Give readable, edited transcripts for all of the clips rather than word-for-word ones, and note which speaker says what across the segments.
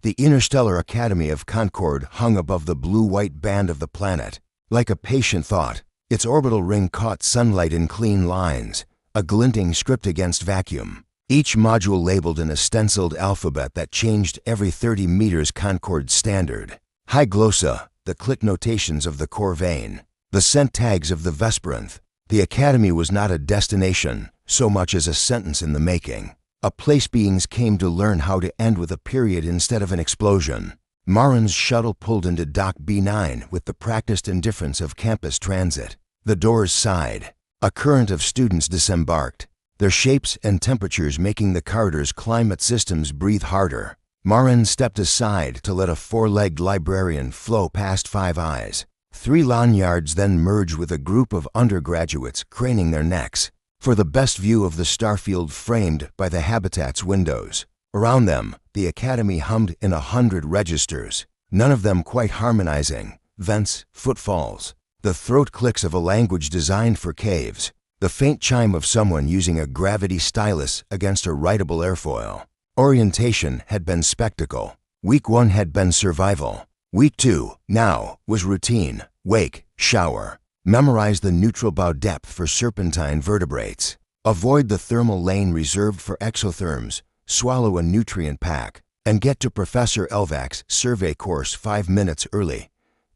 Speaker 1: The Interstellar Academy of Concord hung above the blue-white band of the planet. Like a patient thought, its orbital ring caught sunlight in clean lines, a glinting script against vacuum. Each module labeled an stenciled alphabet that changed every 30 meters. Concord Standard. High glossa, the click notations of the core vein. The scent tags of the Vesperanth. The Academy was not a destination, so much as a sentence in the making. A place beings came to learn how to end with a period instead of an explosion. Marin's shuttle pulled into Dock B9 with the practiced indifference of campus transit. The doors sighed. A current of students disembarked, their shapes and temperatures making the corridor's climate systems breathe harder. Marin stepped aside to let a four-legged librarian flow past Five Eyes. 3 lanyards then merged with a group of undergraduates craning their necks for the best view of the starfield framed by the habitat's windows. Around them, the Academy hummed in 100 registers, none of them quite harmonizing. Vents, footfalls, the throat clicks of a language designed for caves, the faint chime of someone using a gravity stylus against a writable airfoil. Orientation had been spectacle. Week 1 had been survival. Week 2, now, was routine. Wake, shower. Memorize the neutral bow depth for serpentine vertebrates. Avoid the thermal lane reserved for exotherms. Swallow a nutrient pack. And get to Professor Elvak's survey course 5 minutes early.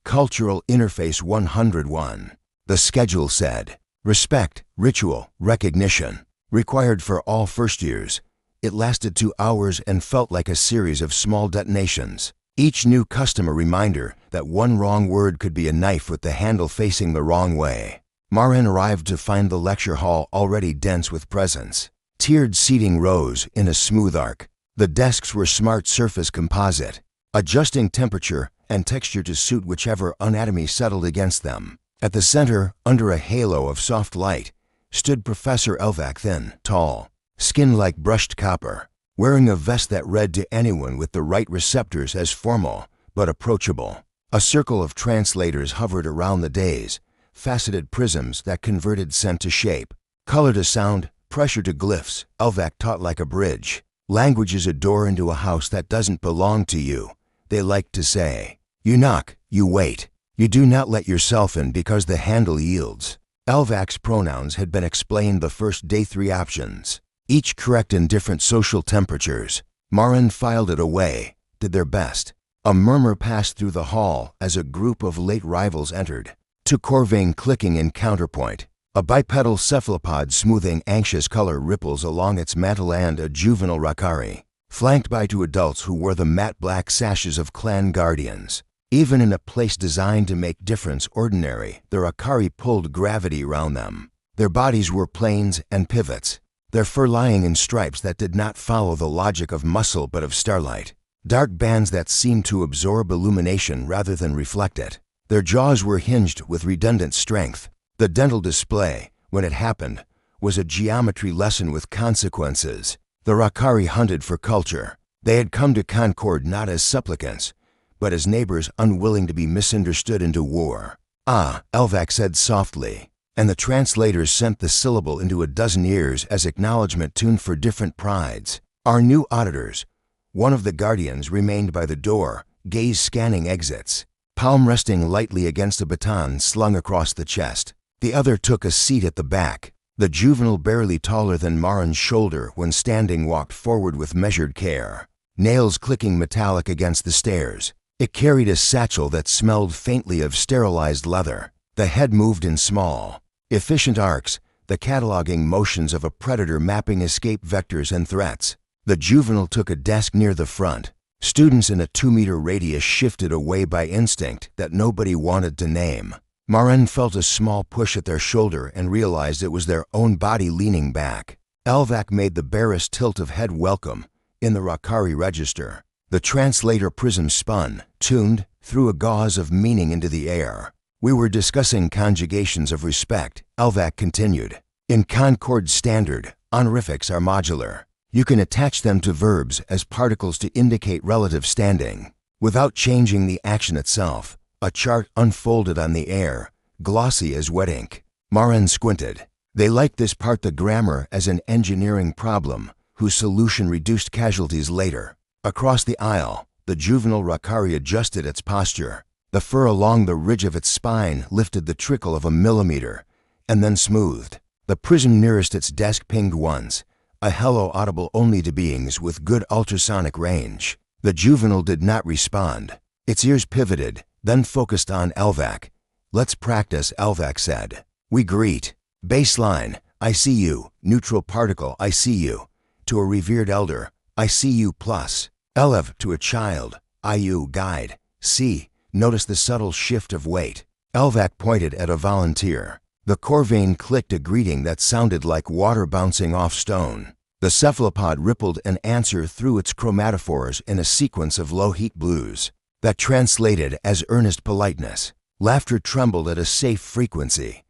Speaker 1: Cultural Interface 101. The schedule said, respect, ritual, recognition. Required for all first years. It lasted 2 hours and felt like a series of small detonations. Each new custom a reminder that one wrong word could be a knife with the handle facing the wrong way. Marin arrived to find the lecture hall already dense with presence. Tiered seating rose in a smooth arc. The desks were smart surface composite, adjusting temperature and texture to suit whichever anatomy settled against them. At the center, under a halo of soft light, stood Professor Elvak, thin, tall, skin like brushed copper, wearing a vest that read to anyone with the right receptors as formal but approachable. A circle of translators hovered around the dais, faceted prisms that converted scent to shape, color to sound, pressure to glyphs. Elvak taught like a bridge. Language is a door into a house that doesn't belong to you, they like to say. You knock, you wait. You do not let yourself in because the handle yields. Elvak's pronouns had been explained the first day. 3 options, each correct in different social temperatures. Marin filed it away, did their best. A murmur passed through the hall as a group of late rivals entered. 2 corvain clicking in counterpoint. A bipedal cephalopod smoothing anxious color ripples along its mantle and a juvenile Rakari, flanked by 2 adults who wore the matte black sashes of clan guardians. Even in a place designed to make difference ordinary, the Rakari pulled gravity around them. Their bodies were planes and pivots, their fur lying in stripes that did not follow the logic of muscle but of starlight. Dark bands that seemed to absorb illumination rather than reflect it. Their jaws were hinged with redundant strength. The dental display, when it happened, was a geometry lesson with consequences. The Rakari hunted for culture. They had come to Concord not as supplicants, but as neighbors unwilling to be misunderstood into war. Ah, Elvak said softly, and the translators sent the syllable into a dozen ears as acknowledgement tuned for different prides. Our new auditors. One of the guardians remained by the door, gaze scanning exits, palm resting lightly against a baton slung across the chest. The other took a seat at the back. The juvenile, barely taller than Marin's shoulder when standing, walked forward with measured care, nails clicking metallic against the stairs. It carried a satchel that smelled faintly of sterilized leather. The head moved in small, efficient arcs, the cataloging motions of a predator mapping escape vectors and threats. The juvenile took a desk near the front. Students in a 2-meter radius shifted away by instinct that nobody wanted to name. Marin felt a small push at their shoulder and realized it was their own body leaning back. Elvak made the barest tilt of head welcome in the Rakari register. The translator prism spun, tuned, threw a gauze of meaning into the air. We were discussing conjugations of respect, Elvak continued. In Concord Standard, honorifics are modular. You can attach them to verbs as particles to indicate relative standing, without changing the action itself. A chart unfolded on the air, glossy as wet ink. Marin squinted. They liked this part, the grammar, as an engineering problem, whose solution reduced casualties later. Across the aisle, The juvenile Rakari adjusted its posture. The fur along the ridge of its spine lifted the trickle of a millimeter, and then smoothed. The prism nearest its desk pinged once, a hello audible only to beings with good ultrasonic range. The juvenile did not respond. Its ears pivoted, then focused on Elvac. "Let's practice," Elvac said. "We greet. Baseline, I see you. Neutral particle, I see you. To a revered elder, I see you plus. Elev to a child, IU guide. See, notice the subtle shift of weight." Elvac pointed at a volunteer. The Corvain clicked a greeting that sounded like water bouncing off stone. The cephalopod rippled an answer through its chromatophores in a sequence of low-heat blues that translated as earnest politeness. Laughter trembled at a safe frequency.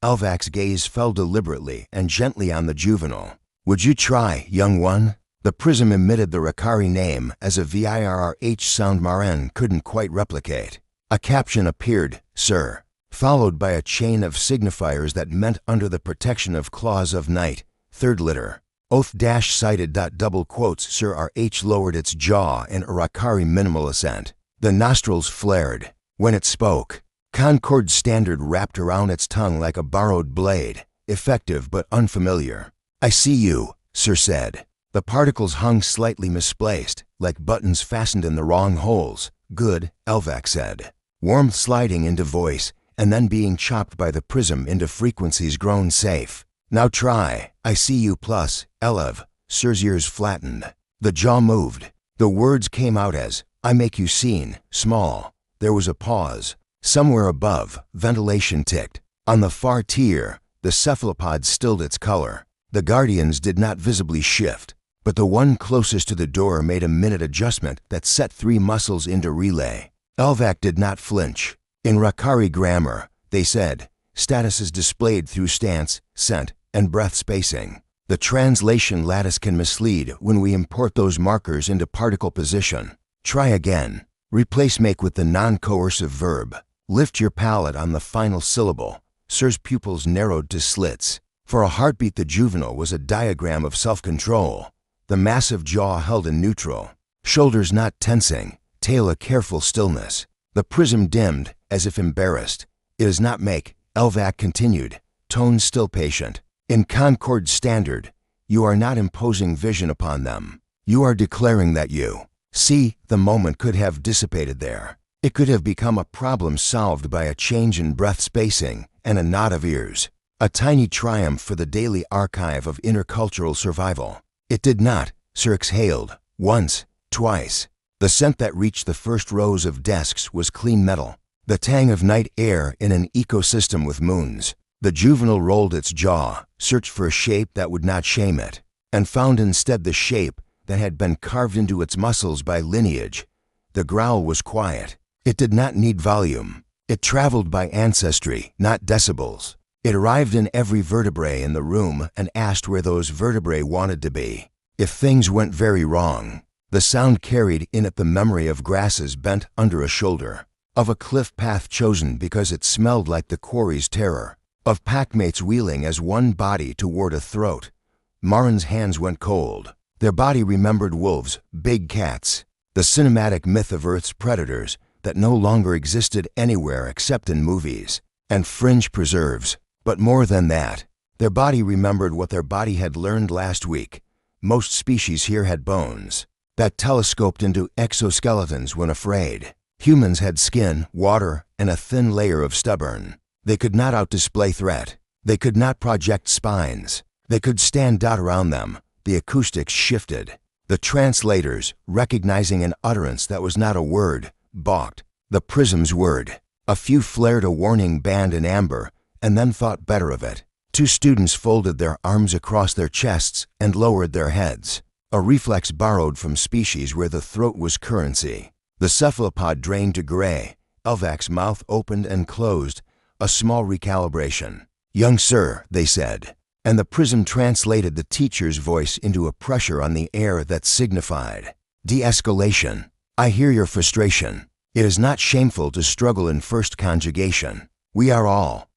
Speaker 1: Elvac's gaze fell deliberately and gently on the juvenile. "Would you try, young one?" The prism emitted the Rakari name as a VIRRH sound Maren couldn't quite replicate. A caption appeared, "Sir," followed by a chain of signifiers that meant under the protection of claws of night. Third litter. Oath-cited. Double quotes. Sir RH lowered its jaw in a Rakari minimal assent. The nostrils flared. When it spoke, Concord Standard wrapped around its tongue like a borrowed blade, effective but unfamiliar. "I see you," Sir said. The particles hung slightly misplaced, like buttons fastened in the wrong holes. "Good," Elvac said. Warmth sliding into voice, and then being chopped by the prism into frequencies grown safe. "Now try, I see you plus, Elev." Sir's ears flattened. The jaw moved. The words came out as, "I make you seen, small." There was a pause. Somewhere above, ventilation ticked. On the far tier, the cephalopod stilled its color. The guardians did not visibly shift, but the one closest to the door made a minute adjustment that set 3 muscles into relay. Elvac did not flinch. In Rakari grammar, they said, status is displayed through stance, scent, and breath spacing. The translation lattice can mislead when we import those markers into particle position. Try again. Replace make with the non-coercive verb. Lift your palate on the final syllable. Sir's pupils narrowed to slits. For a heartbeat, the juvenile was a diagram of self-control. The massive jaw held in neutral. Shoulders not tensing. Tail a careful stillness. The prism dimmed, as if embarrassed. "It does not make," Elvac continued, tone still patient. "In Concord Standard, you are not imposing vision upon them. You are declaring that you see." The moment could have dissipated there. It could have become a problem solved by a change in breath spacing and a nod of ears. A tiny triumph for the daily archive of intercultural survival. It did not. Sir exhaled. Once, twice. The scent that reached the first rows of desks was clean metal. The tang of night air in an ecosystem with moons. The juvenile rolled its jaw, searched for a shape that would not shame it, and found instead the shape that had been carved into its muscles by lineage. The growl was quiet. It did not need volume. It traveled by ancestry, not decibels. It arrived in every vertebrae in the room and asked where those vertebrae wanted to be. If things went very wrong, the sound carried in it the memory of grasses bent under a shoulder, of a cliff path chosen because it smelled like the quarry's terror, of packmates wheeling as one body toward a throat. Marin's hands went cold. Their body remembered wolves, big cats, the cinematic myth of Earth's predators that no longer existed anywhere except in movies, and fringe preserves. But more than that, their body remembered what their body had learned last week. Most species here had bones that telescoped into exoskeletons when afraid. Humans had skin, water, and a thin layer of stubborn. They could not outdisplay threat. They could not project spines. They could stand out around them. The acoustics shifted. The translators, recognizing an utterance that was not a word, balked. The prism's word. A few flared a warning band in amber, and then thought better of it. 2 students folded their arms across their chests and lowered their heads, a reflex borrowed from species where the throat was currency. The cephalopod drained to gray. Elvac's mouth opened and closed, a small recalibration. "Young sir," they said, and the prism translated the teacher's voice into a pressure on the air that signified de-escalation. "I hear your frustration. It is not shameful to struggle in first conjugation. We are all."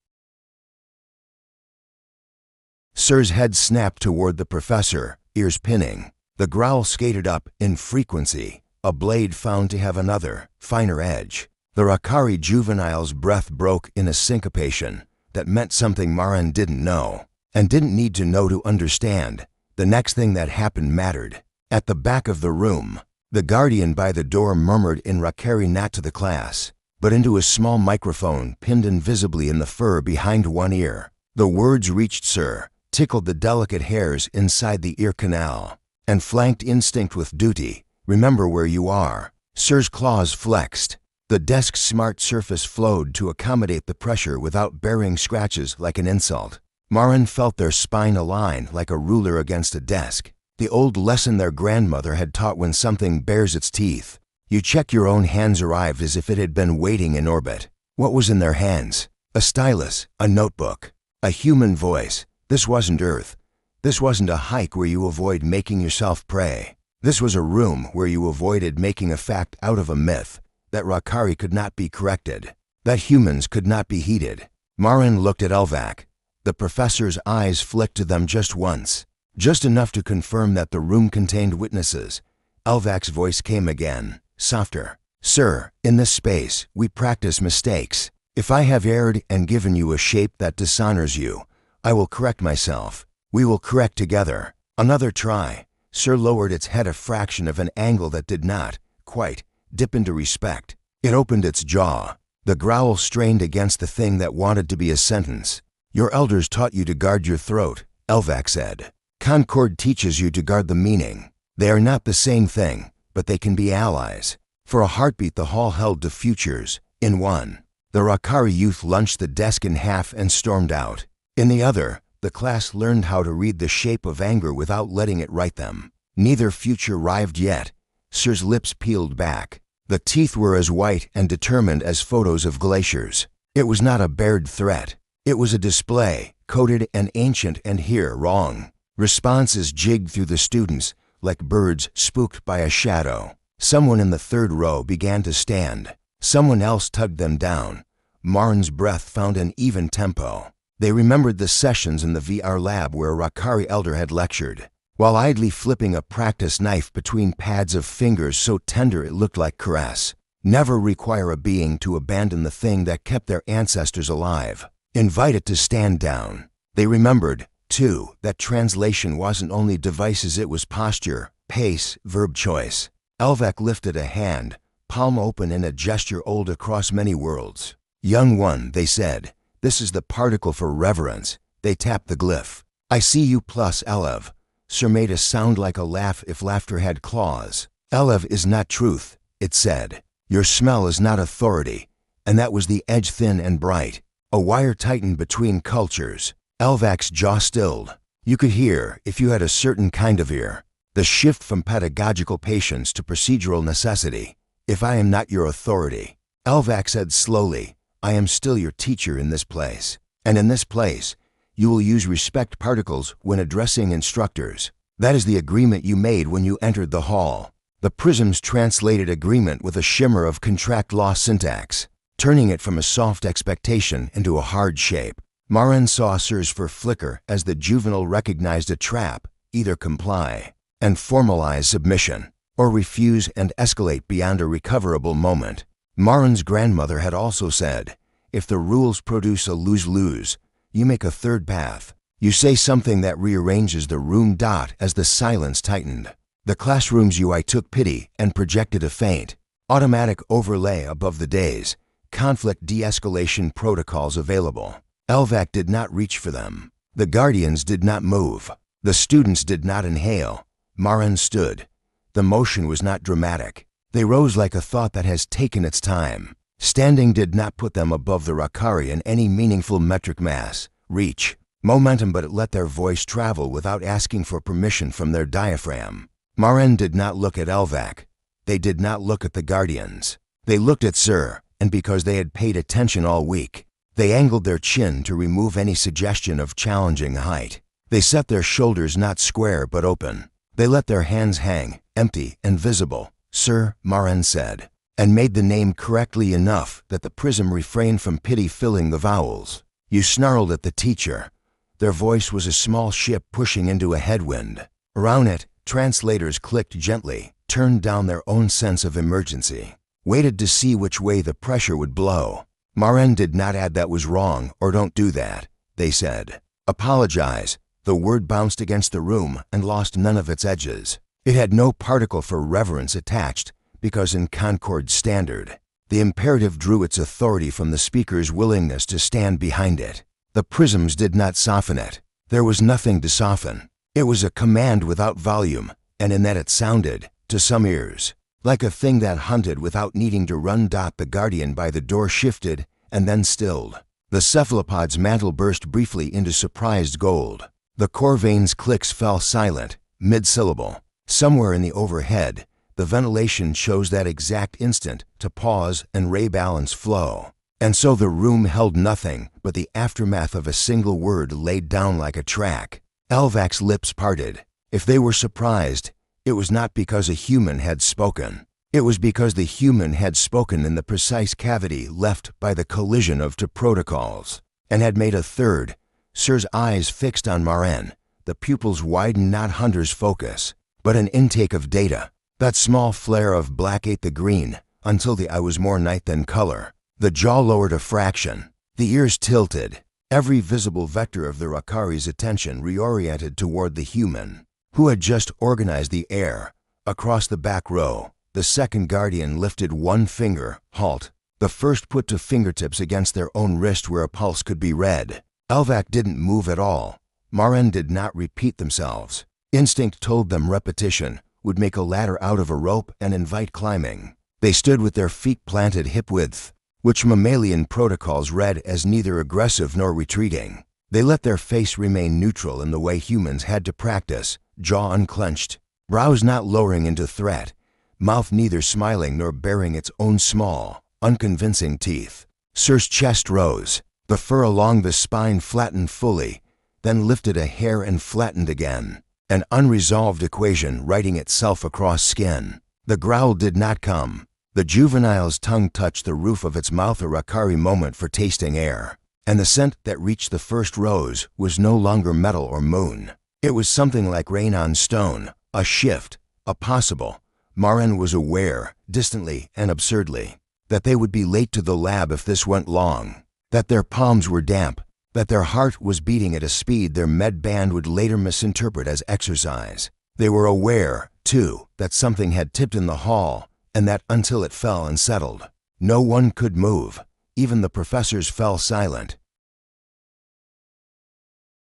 Speaker 1: Sir's head snapped toward the professor, ears pinning. The growl skated up in frequency. a blade found to have another, finer edge. The Rakari juvenile's breath broke in a syncopation that meant something Marin didn't know, and didn't need to know to understand. The next thing that happened mattered. At the back of the room, the guardian by the door murmured in Rakari, not to the class, but into a small microphone pinned invisibly in the fur behind one ear. The words reached Sir, tickled the delicate hairs inside the ear canal, and flanked instinct with duty. Remember where you are. Sir's claws flexed. The desk's smart surface flowed to accommodate the pressure without bearing scratches like an insult. Marin felt their spine align like a ruler against a desk. The old lesson their grandmother had taught: when something bares its teeth, you check your own hands arrived as if it had been waiting in orbit. What was in their hands? A stylus, a notebook, a human voice. This wasn't Earth. This wasn't a hike where you avoid making yourself prey. This was a room where you avoided making a fact out of a myth, that Rakari could not be corrected, that humans could not be heated. Marin looked at Elvac. The professor's eyes flicked to them just once, just enough to confirm that the room contained witnesses. Elvac's voice came again, softer. Sir, in this space, we practice mistakes. If I have erred and given you a shape that dishonors you, I will correct myself. We will correct together. Another try. Sir lowered its head a fraction of an angle that did not, quite, dip into respect. It opened its jaw. The growl strained against the thing that wanted to be a sentence. Your elders taught you to guard your throat, Elvac said. Concord teaches you to guard the meaning. They are not the same thing, but they can be allies. For a heartbeat the hall held two futures. In one, the Rakari youth lunched the desk in half and stormed out. In the other, the class learned how to read the shape of anger without letting it write them. Neither future arrived yet. Sir's lips peeled back. The teeth were as white and determined as photos of glaciers. It was not a bared threat. It was a display, coded and ancient and here wrong. Responses jigged through the students like birds spooked by a shadow. Someone in the third row began to stand. Someone else tugged them down. Marin's breath found an even tempo. They remembered the sessions in the VR lab where a Rakari elder had lectured, while idly flipping a practice knife between pads of fingers so tender it looked like caress. Never require a being to abandon the thing that kept their ancestors alive. Invite it to stand down. They remembered, too, that translation wasn't only devices, it was posture, pace, verb choice. Elvac lifted a hand, palm open in a gesture old across many worlds. Young one, they said, this is the particle for reverence. They tapped the glyph. I see you plus Elev. Sir made a sound like a laugh if laughter had claws. Elev is not truth, it said. Your smell is not authority. And that was the edge, thin and bright. A wire tightened between cultures. Elvac's jaw stilled. You could hear, if you had a certain kind of ear, the shift from pedagogical patience to procedural necessity. If I am not your authority, Elvac said slowly, I am still your teacher in this place. And in this place, you will use respect particles when addressing instructors. That is the agreement you made when you entered the hall. The prisms translated agreement with a shimmer of contract law syntax, turning it from a soft expectation into a hard shape. Marin saw Sir's fur flicker as the juvenile recognized a trap: either comply and formalize submission, or refuse and escalate beyond a recoverable moment. Marin's grandmother had also said, if the rules produce a lose-lose, you make a third path. You say something that rearranges the room. As the silence tightened, the classroom's UI took pity and projected a faint, automatic overlay above the days, conflict de-escalation protocols available. Elvac did not reach for them. The guardians did not move. The students did not inhale. Marin stood. The motion was not dramatic. They rose like a thought that has taken its time. Standing did not put them above the Rakari in any meaningful metric mass, reach, momentum, but it let their voice travel without asking for permission from their diaphragm. Marin did not look at Elvac. They did not look at the guardians. They looked at Sir, and because they had paid attention all week, they angled their chin to remove any suggestion of challenging height. They set their shoulders not square but open. They let their hands hang, empty and visible. Sir, Marin said, and made the name correctly enough that the prism refrained from pity filling the vowels. You snarled at the teacher. Their voice was a small ship pushing into a headwind. Around it, translators clicked gently, turned down their own sense of emergency, waited to see which way the pressure would blow. Maren did not add that was wrong or don't do that, they said. Apologize. The word bounced against the room and lost none of its edges. It had no particle for reverence attached, because in Concord Standard, the imperative drew its authority from the speaker's willingness to stand behind it. The prisms did not soften it. There was nothing to soften. It was a command without volume, and in that it sounded, to some ears, like a thing that hunted without needing to run. The guardian by the door shifted and then stilled. The cephalopod's mantle burst briefly into surprised gold. The Corvain's clicks fell silent, mid-syllable. Somewhere in the overhead, the ventilation chose that exact instant to pause and rebalance flow. And so the room held nothing but the aftermath of a single word laid down like a track. Elvac's lips parted. If they were surprised, it was not because a human had spoken. It was because the human had spoken in the precise cavity left by the collision of two protocols, and had made a third. Sir's eyes fixed on Maren, the pupils widened not Hunter's focus, but an intake of data. That small flare of black ate the green, until the eye was more night than color. The jaw lowered a fraction. The ears tilted. Every visible vector of the Rakari's attention reoriented toward the human, who had just organized the air. Across the back row, the second guardian lifted one finger, halt. The first put two fingertips against their own wrist where a pulse could be read. Elvac didn't move at all. Maren did not repeat themselves. Instinct told them repetition would make a ladder out of a rope and invite climbing. They stood with their feet planted hip-width, which mammalian protocols read as neither aggressive nor retreating. They let their face remain neutral in the way humans had to practice, jaw unclenched, brows not lowering into threat, mouth neither smiling nor baring its own small, unconvincing teeth. Sir's chest rose. The fur along the spine flattened fully, then lifted a hair and flattened again, an unresolved equation writing itself across skin. The growl did not come. The juvenile's tongue touched the roof of its mouth, a Rakari moment for tasting air, and the scent that reached the first rose was no longer metal or moon. It was something like rain on stone, a shift, a possible. Maren was aware, distantly and absurdly, that they would be late to the lab if this went long, that their palms were damp, that their heart was beating at a speed their med band would later misinterpret as exercise. They were aware, too, that something had tipped in the hall, and that until it fell and settled, no one could move. Even the professors fell silent.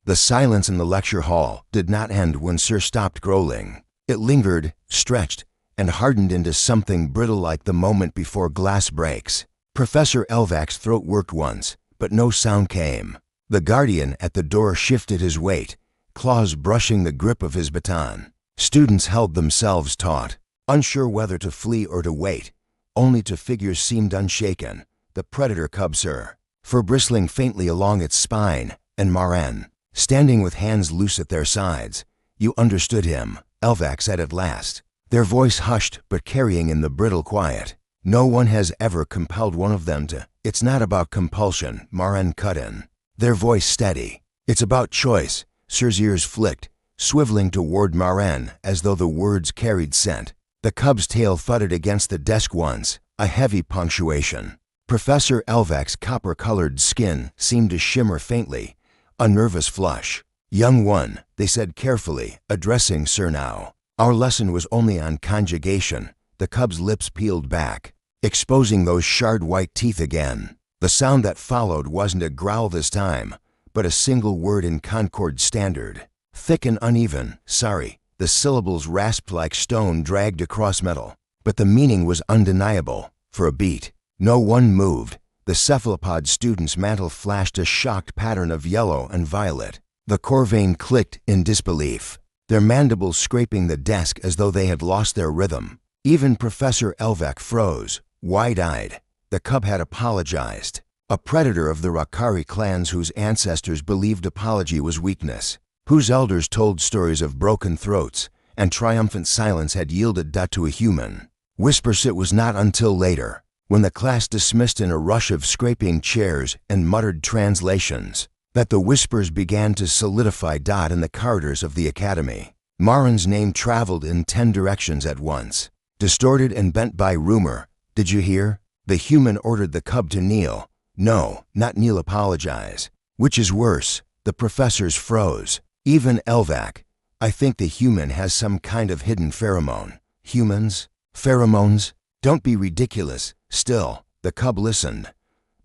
Speaker 1: The silence in the lecture hall did not end when Sir stopped growling. It lingered, stretched, and hardened into something brittle like the moment before glass breaks. Professor Elvac's throat worked once, but no sound came. The guardian at the door shifted his weight, claws brushing the grip of his baton. Students held themselves taut, unsure whether to flee or to wait. Only two figures seemed unshaken, the predator cub Sir, fur bristling faintly along its spine, and Maren, standing with hands loose at their sides. You understood him, Elvac said at last, their voice hushed but carrying in the brittle quiet. No one has ever compelled one of them to. It's not about compulsion, Maren cut in, their voice steady. It's about choice. Sir's ears flicked, swiveling toward Maren as though the words carried scent. The cub's tail thudded against the desk once, a heavy punctuation. Professor Elvac's copper-colored skin seemed to shimmer faintly, a nervous flush. Young one, they said carefully, addressing Sir now. Our lesson was only on conjugation. The cub's lips peeled back, exposing those shard-white teeth again. The sound that followed wasn't a growl this time, but a single word in Concord Standard. Thick and uneven, sorry. The syllables rasped like stone dragged across metal. But the meaning was undeniable. For a beat, no one moved. The cephalopod student's mantle flashed a shocked pattern of yellow and violet. The Corvain clicked in disbelief, their mandibles scraping the desk as though they had lost their rhythm. Even Professor Elvac froze, wide-eyed. The cub had apologized. A predator of the Rakari clans whose ancestors believed apology was weakness, whose elders told stories of broken throats, and triumphant silence had yielded that to a human. Whispers. It was not until later, when the class dismissed in a rush of scraping chairs and muttered translations, that the whispers began to solidify. In the corridors of the academy, Maren's name traveled in 10 directions at once. distorted and bent by rumor. Did you hear? The human ordered the cub to kneel. No, not kneel, apologize. Which is worse? The professors froze. Even Elvac. I think the human has some kind of hidden pheromone. Humans? Pheromones? Don't be ridiculous. Still, the cub listened.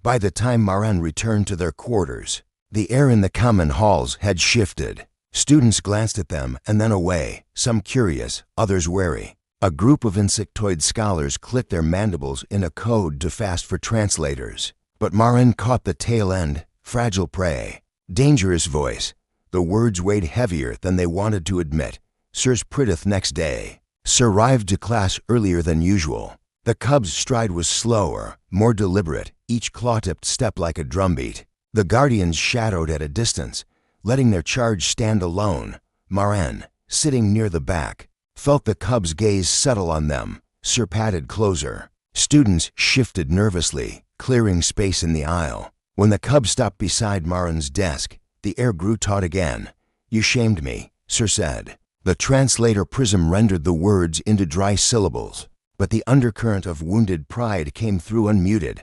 Speaker 1: By the time Marin returned to their quarters, the air in the common halls had shifted. Students glanced at them and then away, some curious, others wary. A group of insectoid scholars clicked their mandibles in a code too fast for translators. But Marin caught the tail end, fragile prey. Dangerous voice. The words weighed heavier than they wanted to admit. Sirs Pridith next day. Sir arrived to class earlier than usual. The cub's stride was slower, more deliberate, each claw-tipped step like a drumbeat. The guardians shadowed at a distance, letting their charge stand alone. Marin, sitting near the back, felt the cub's gaze settle on them. Sir padded closer. Students shifted nervously, clearing space in the aisle. When the cub stopped beside Marin's desk, the air grew taut again. You shamed me, Sir said. The translator prism rendered the words into dry syllables, but the undercurrent of wounded pride came through unmuted.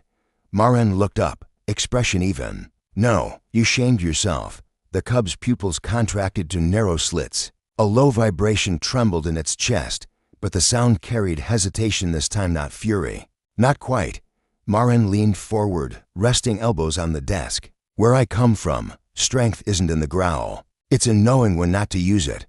Speaker 1: Marin looked up, expression even. No, you shamed yourself. The cub's pupils contracted to narrow slits. A low vibration trembled in its chest, but the sound carried hesitation this time, not fury. Not quite. Marin leaned forward, resting elbows on the desk. Where I come from, strength isn't in the growl. It's in knowing when not to use it.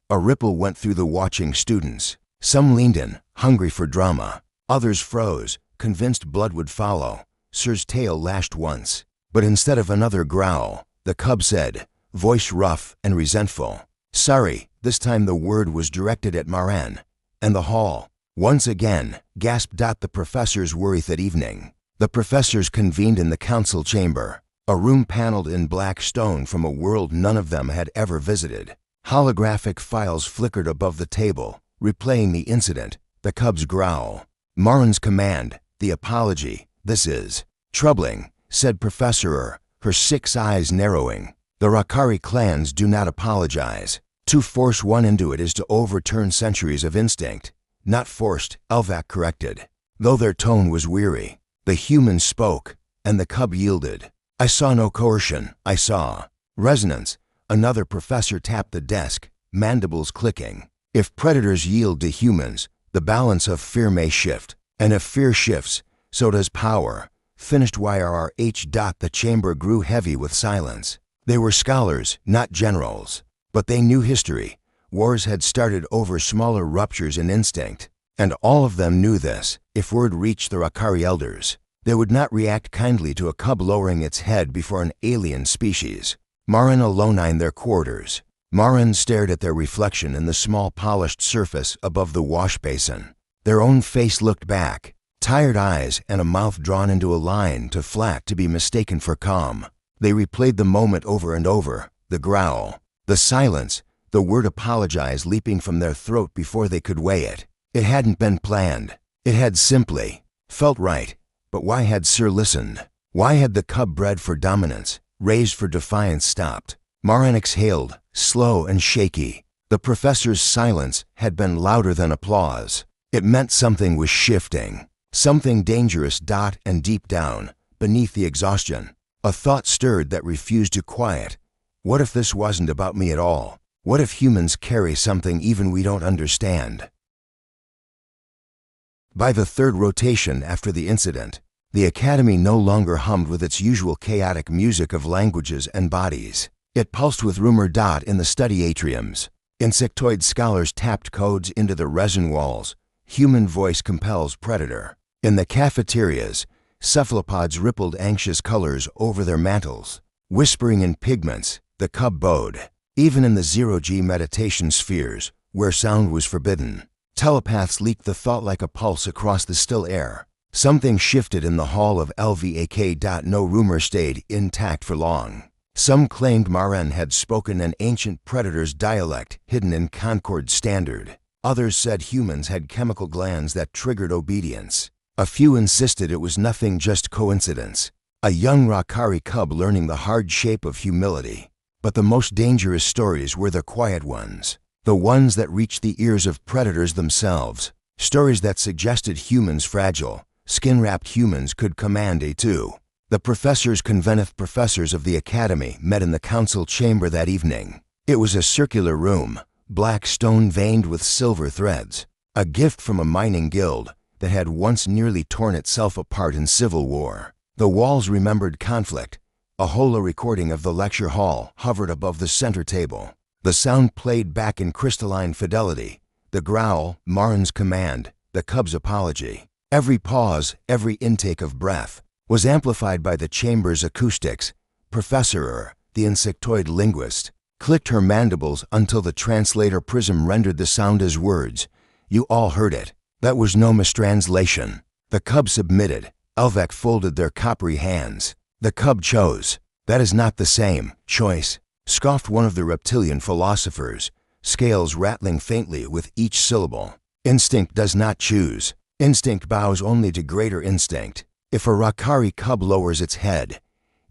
Speaker 1: A ripple went through the watching students. Some leaned in, hungry for drama. Others froze, convinced blood would follow. Sir's tail lashed once, but instead of another growl, the cub said, voice rough and resentful, sorry. This time the word was directed at Marin. And the hall. Once again, gasped out the professors' worry that evening. The professors convened in the council chamber, a room paneled in black stone from a world none of them had ever visited. Holographic files flickered above the table, replaying the incident, the cub's growl. Marin's command, the apology. This is troubling, said Professor, her 6 eyes narrowing. The Rakari clans do not apologize. To force one into it is to overturn centuries of instinct. Not forced, Elvac corrected. Though their tone was weary, the human spoke, and the cub yielded. I saw no coercion, I saw resonance. Another professor tapped the desk, mandibles clicking. If predators yield to humans, the balance of fear may shift. And if fear shifts, so does power. Finished YRRH. The chamber grew heavy with silence. They were scholars, not generals. But they knew history. Wars had started over smaller ruptures in instinct. And all of them knew this. If word reached the Rakari elders, they would not react kindly to a cub lowering its head before an alien species. Marin alone in their quarters. Marin stared at their reflection in the small polished surface above the wash basin. Their own face looked back, tired eyes and a mouth drawn into a line too flat to be mistaken for calm. They replayed the moment over and over, the growl, the silence, the word apologize leaping from their throat before they could weigh it. It hadn't been planned. It had simply felt right. But why had Sir listened? Why had the cub bred for dominance, raised for defiance, stopped? Marin exhaled, slow and shaky. The professor's silence had been louder than applause. It meant something was shifting, something dangerous. And deep down, beneath the exhaustion, a thought stirred that refused to quiet. What if this wasn't about me at all? What if humans carry something even we don't understand? By the third rotation after the incident, the academy no longer hummed with its usual chaotic music of languages and bodies. It pulsed with rumor. In the study atriums, insectoid scholars tapped codes into the resin walls. Human voice compels predator. In the cafeterias, cephalopods rippled anxious colors over their mantles. Whispering in pigments, the cub bowed. Even in the zero-G meditation spheres, where sound was forbidden, telepaths leaked the thought like a pulse across the still air. Something shifted in the hall of LVAK. No rumor stayed intact for long. Some claimed Marin had spoken an ancient predator's dialect hidden in Concord Standard. Others said humans had chemical glands that triggered obedience. A few insisted it was nothing, just coincidence. A young Rakari cub learning the hard shape of humility. But the most dangerous stories were the quiet ones. The ones that reached the ears of predators themselves. Stories that suggested humans fragile, skin-wrapped humans could command a two. The professors conveneth professors of the academy met in the council chamber that evening. It was a circular room, black stone veined with silver threads, a gift from a mining guild that had once nearly torn itself apart in civil war. The walls remembered conflict. A holo recording of the lecture hall hovered above the center table. The sound played back in crystalline fidelity. The growl, Marin's command, the cub's apology. Every pause, every intake of breath, was amplified by the chamber's acoustics. Professor, the insectoid linguist, clicked her mandibles until the translator prism rendered the sound as words. You all heard it. That was no mistranslation. The cub submitted. Elvac folded their coppery hands. The cub chose. That is not the same choice, scoffed one of the reptilian philosophers, scales rattling faintly with each syllable. Instinct does not choose. Instinct bows only to greater instinct. If a Rakari cub lowers its head,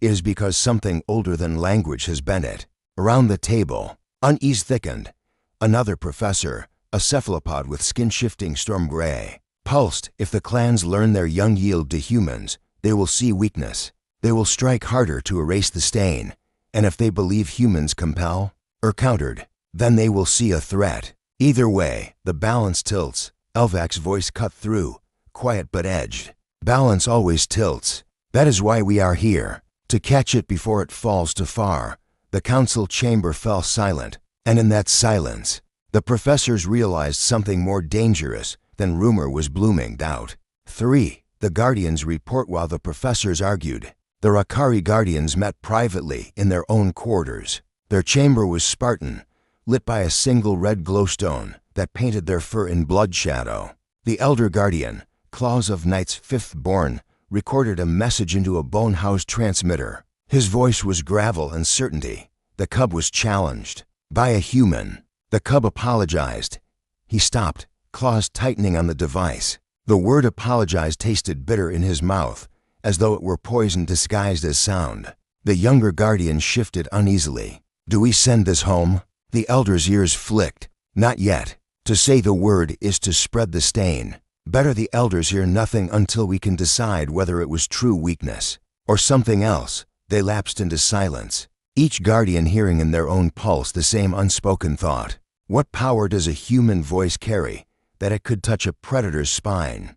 Speaker 1: it is because something older than language has bent it. Around the table, unease thickened. Another professor, a cephalopod with skin-shifting storm gray, pulsed. If the clans learn their young yield to humans, they will see weakness. They will strike harder to erase the stain. And if they believe humans compel, or countered, then they will see a threat. Either way, the balance tilts. Elvac's voice cut through, quiet but edged. Balance always tilts. That is why we are here, to catch it before it falls too far. The council chamber fell silent, and in that silence, the professors realized something more dangerous than rumor was blooming doubt. 3. The Guardians report while the professors argued. The Rakari Guardians met privately in their own quarters. Their chamber was Spartan, lit by a single red glowstone that painted their fur in blood shadow. The Elder Guardian, Claws of Night's fifth born, recorded a message into a bone-housed transmitter. His voice was gravel and certainty. The cub was challenged by a human. The cub apologized. He stopped, claws tightening on the device. The word apologize tasted bitter in his mouth, as though it were poison disguised as sound. The younger guardian shifted uneasily. Do we send this home? The elder's ears flicked. Not yet. To say the word is to spread the stain. Better the elders hear nothing until we can decide whether it was true weakness or something else. They lapsed into silence, each guardian hearing in their own pulse the same unspoken thought. What power does a human voice carry that it could touch a predator's spine?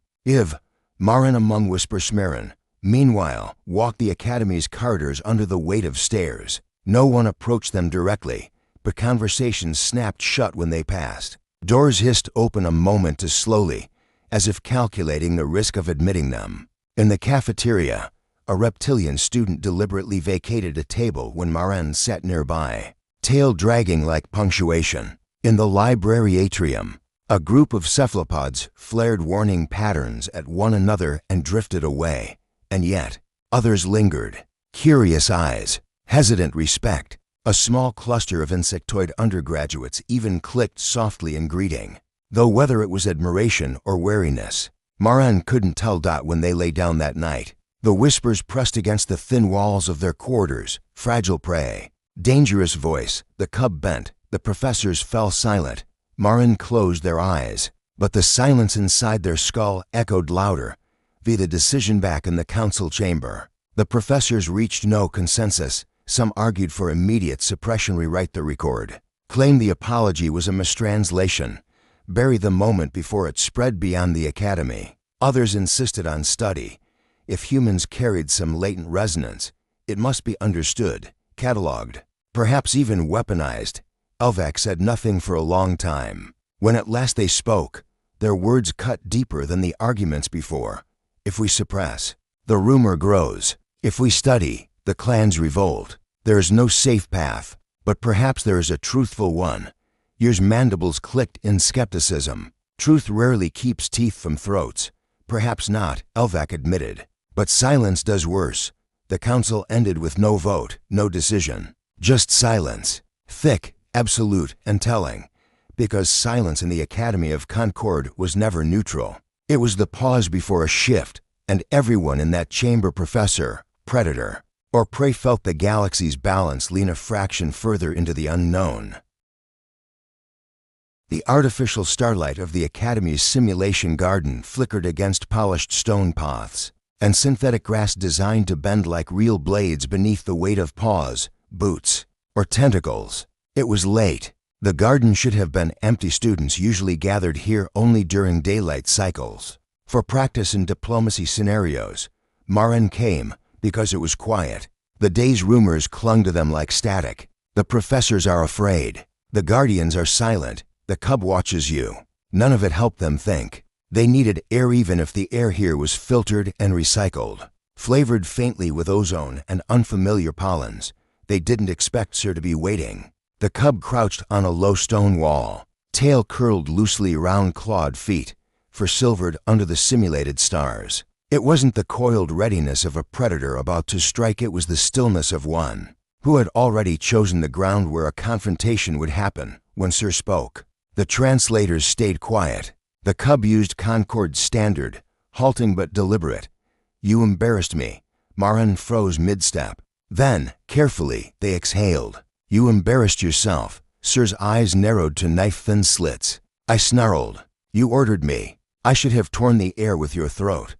Speaker 1: Marin among Whispersmerin, meanwhile, walked the academy's corridors under the weight of stairs. No one approached them directly, but conversations snapped shut when they passed. Doors hissed open a moment too slowly, as if calculating the risk of admitting them. In the cafeteria, a reptilian student deliberately vacated a table when Marin sat nearby, tail dragging like punctuation. In the library atrium, a group of cephalopods flared warning patterns at one another and drifted away. And yet, others lingered. Curious eyes, hesitant respect. A small cluster of insectoid undergraduates even clicked softly in greeting. Though whether it was admiration or wariness, Marin couldn't tell. When they lay down that night, the whispers pressed against the thin walls of their quarters, fragile prey. Dangerous voice, the cub bent, the professors fell silent. Marin closed their eyes, but the silence inside their skull echoed louder, via the decision back in the council chamber. The professors reached no consensus. Some argued for immediate suppression, rewrite the record, claimed the apology was a mistranslation, bury the moment before it spread beyond the academy. Others insisted on study. If humans carried some latent resonance, it must be understood, cataloged, perhaps even weaponized. Elvac said nothing for a long time. When at last they spoke, their words cut deeper than the arguments before. If we suppress, the rumor grows. If we study, the clans revolt. There is no safe path, but perhaps there is a truthful one. Year's mandibles clicked in skepticism. Truth rarely keeps teeth from throats. Perhaps not, Elvac admitted. But silence does worse. The council ended with no vote, no decision. Just silence. Thick, absolute, and telling. Because silence in the Academy of Concord was never neutral. It was the pause before a shift, and everyone in that chamber, professor, predator, or prey, felt the galaxy's balance lean a fraction further into the unknown. The artificial starlight of the Academy's simulation garden flickered against polished stone paths, and synthetic grass designed to bend like real blades beneath the weight of paws, boots, or tentacles. It was late. The garden should have been empty. Students usually gathered here only during daylight cycles. For practice in diplomacy scenarios, Maren came because it was quiet. The day's rumors clung to them like static. The professors are afraid. The guardians are silent. The cub watches you. None of it helped them think. They needed air even if the air here was filtered and recycled. Flavored faintly with ozone and unfamiliar pollens. They didn't expect Sir to be waiting. The cub crouched on a low stone wall, tail curled loosely around clawed feet, for-silvered under the simulated stars. It wasn't the coiled readiness of a predator about to strike, it was the stillness of one who had already chosen the ground where a confrontation would happen. When Sir spoke, the translators stayed quiet. The cub used Concord Standard, halting but deliberate. "You embarrassed me." Maren froze mid-step. Then, carefully, they exhaled. "You embarrassed yourself." Sir's eyes narrowed to knife-thin slits. "I snarled. You ordered me. I should have torn the air with your throat."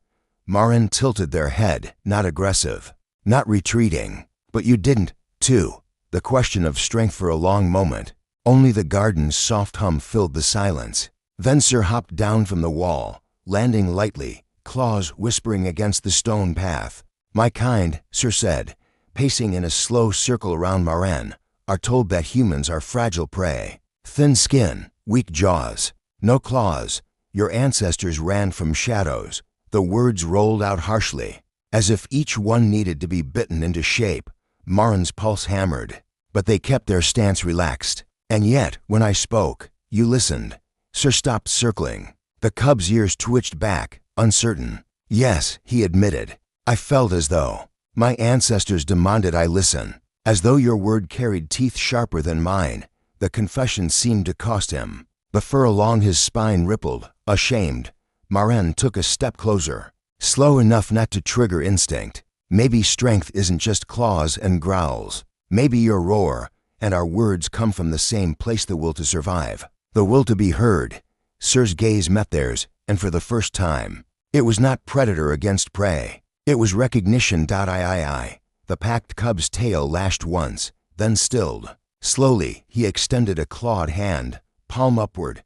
Speaker 1: Maren tilted their head, not aggressive, not retreating. "But you didn't, too." The question of strength for a long moment. Only the garden's soft hum filled the silence. Then Sir hopped down from the wall, landing lightly, claws whispering against the stone path. "My kind," Sir said, pacing in a slow circle around Maren, "are told that humans are fragile prey. Thin skin, weak jaws, no claws. Your ancestors ran from shadows." The words rolled out harshly, as if each one needed to be bitten into shape. Maren's pulse hammered, but they kept their stance relaxed. "And yet, when I spoke, you listened." Sir stopped circling. The cub's ears twitched back, uncertain. "Yes," he admitted. "I felt as though my ancestors demanded I listen, as though your word carried teeth sharper than mine." The confession seemed to cost him. The fur along his spine rippled, ashamed. Maren took a step closer, slow enough not to trigger instinct. "Maybe strength isn't just claws and growls. Maybe your roar and our words come from the same place, the will to survive, the will to be heard." Sir's gaze met theirs, and for the first time, it was not predator against prey. It was recognition. The packed cub's tail lashed once, then stilled. Slowly, he extended a clawed hand, palm upward.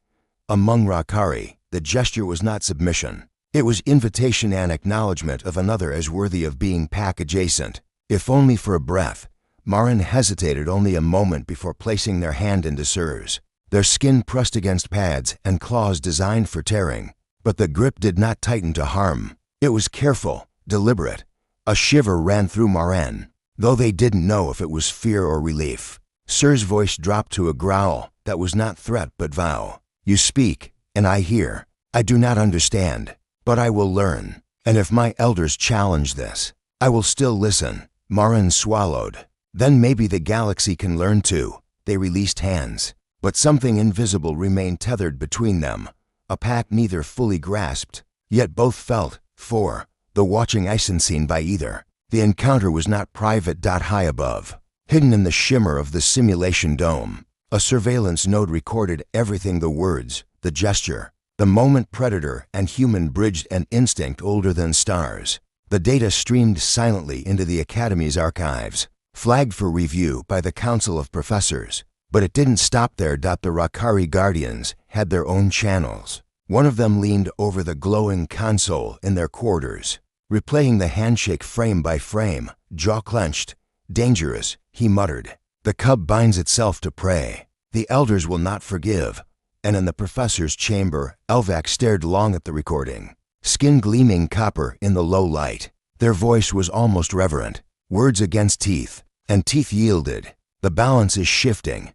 Speaker 1: Among Rakari, the gesture was not submission. It was invitation and acknowledgement of another as worthy of being pack adjacent, if only for a breath. Maren hesitated only a moment before placing their hand into Sir's. Their skin pressed against pads and claws designed for tearing, but the grip did not tighten to harm. It was careful, deliberate. A shiver ran through Maren, though they didn't know if it was fear or relief. Sir's voice dropped to a growl that was not threat but vow. "You speak, and I hear. I do not understand, but I will learn. And if my elders challenge this, I will still listen." Maren swallowed. "Then maybe the galaxy can learn too." They released hands, but something invisible remained tethered between them, a pact neither fully grasped, yet both felt, for the watching unseen by either. The encounter was not private. High above, hidden in the shimmer of the simulation dome, a surveillance node recorded everything: the words, the gesture, the moment predator and human bridged, an instinct older than stars. The data streamed silently into the Academy's archives, flagged for review by the Council of Professors. But it didn't stop there. The Rakari Guardians had their own channels. One of them leaned over the glowing console in their quarters, replaying the handshake frame by frame, jaw clenched. "Dangerous," he muttered. "The cub binds itself to prey. The elders will not forgive." And in the professor's chamber, Elvac stared long at the recording, skin gleaming copper in the low light. Their voice was almost reverent. Words against teeth, and teeth yielded. "The balance is shifting.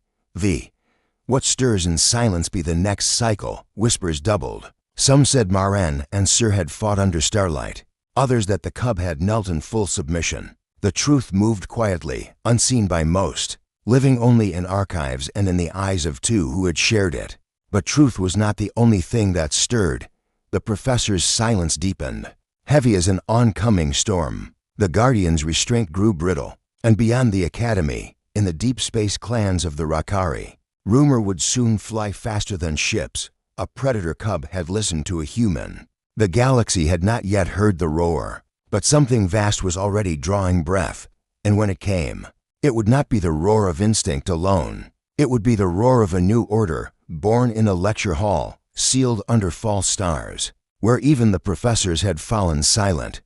Speaker 1: What stirs in silence be the next cycle." Whispers doubled. Some said Maren and Sir had fought under starlight. Others that the cub had knelt in full submission. The truth moved quietly, unseen by most, living only in archives and in the eyes of two who had shared it. But truth was not the only thing that stirred. The professor's silence deepened, heavy as an oncoming storm. The Guardian's restraint grew brittle, and beyond the Academy, in the deep space clans of the Rakari, Rumor would soon fly faster than ships. A predator cub had listened to a human. The galaxy had not yet heard the roar, but something vast was already drawing breath. And when it came, it would not be the roar of instinct alone. It would be the roar of a new order, born in a lecture hall, sealed under false stars, where even the professors had fallen silent.